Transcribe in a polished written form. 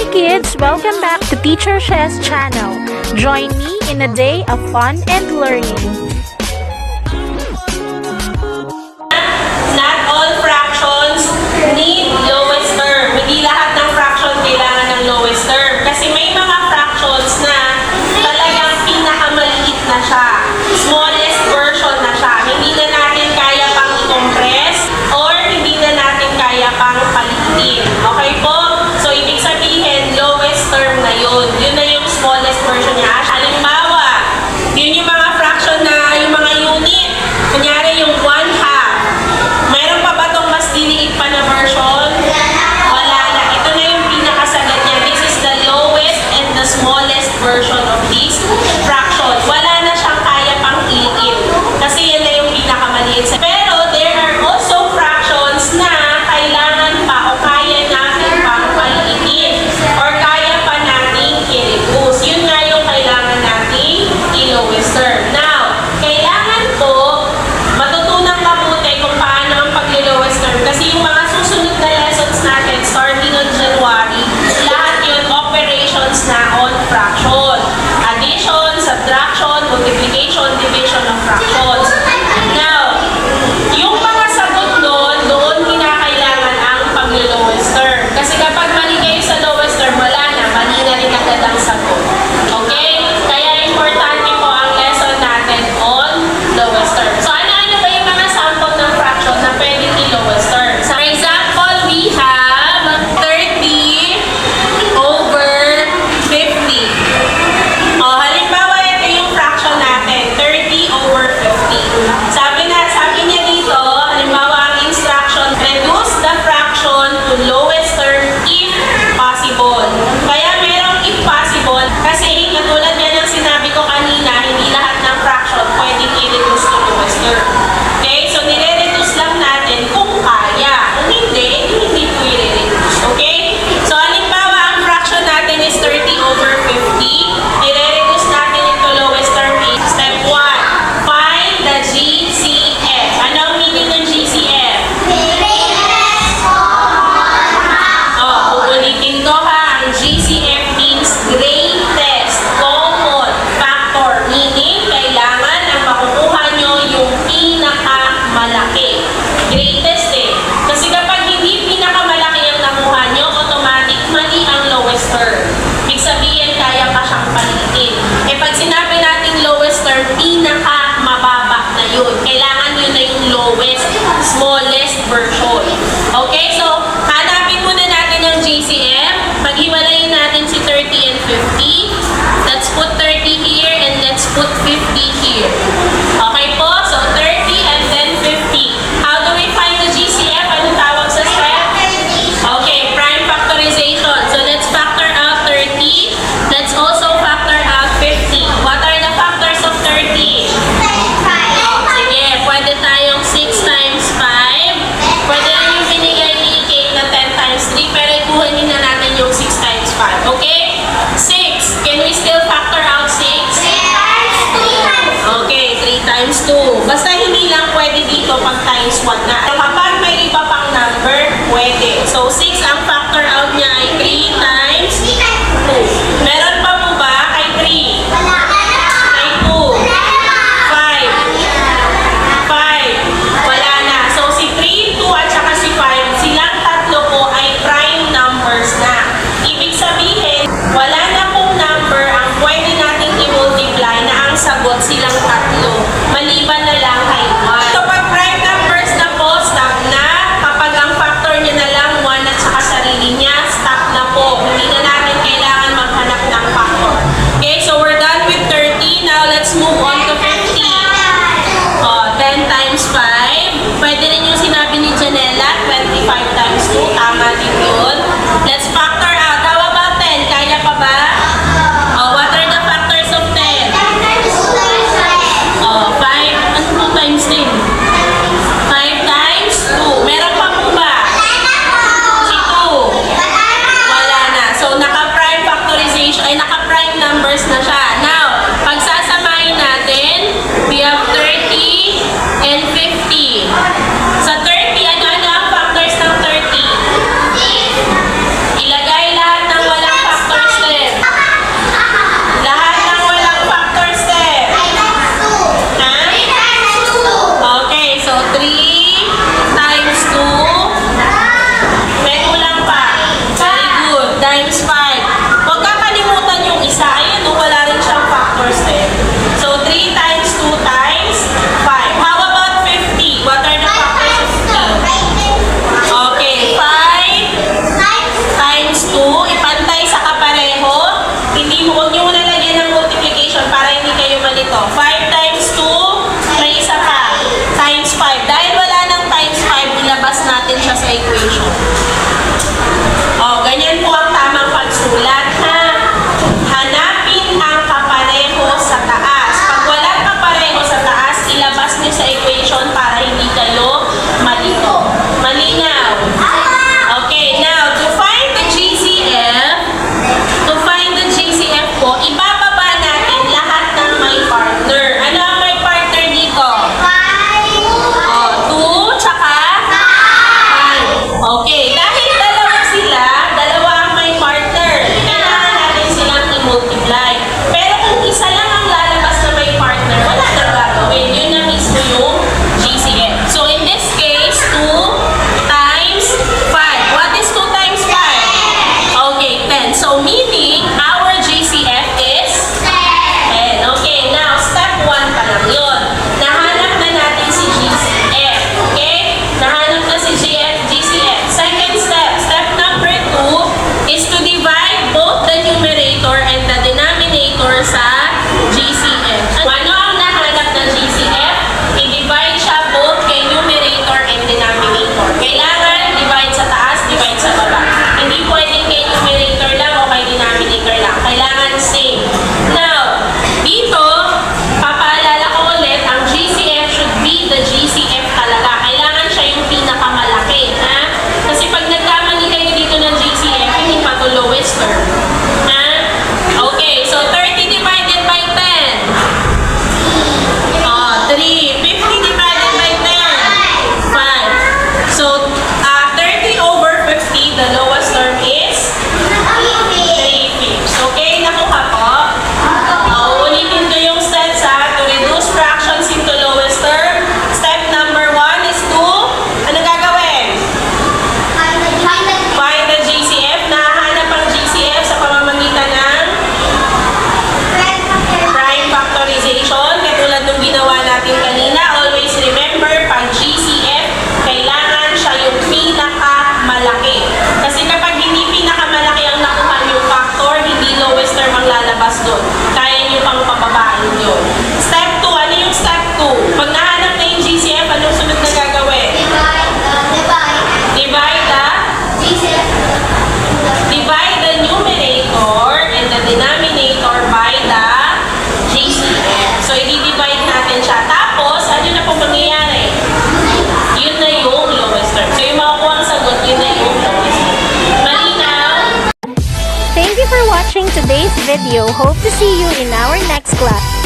Hi kids! Welcome back to Teacher Shess channel. Join me in a day of fun and learning. Not all fractions need lowest term. Hindi lahat ng fraction kailangan ng lowest term. Kasi may mga fractions na talagang pinakamaliit na siya. Smallest version na siya. Hindi na natin kaya pang i-compress or hindi na natin kaya pang palitin. Okay po? So, ibig sabihin, lowest term na yun. Yun na yung smallest version niya. Halimbawa, yun yung mga fraction na yung mga unit. Kunyari yung 1/2. Mayroon pa ba itong mas diliit pa na version? Wala na. Ito na yung pinakasagat niya. This is the lowest and the smallest version of this fraction. Wala na siyang kaya pang iliit. Kasi yan na yung pinakamaliit. Pero there are also fractions na kailangan pa o kaya natin pang paliitin or kaya pa nating i-reduce. Yun nga yung kailangan watching today's video. Hope to see you in our next class.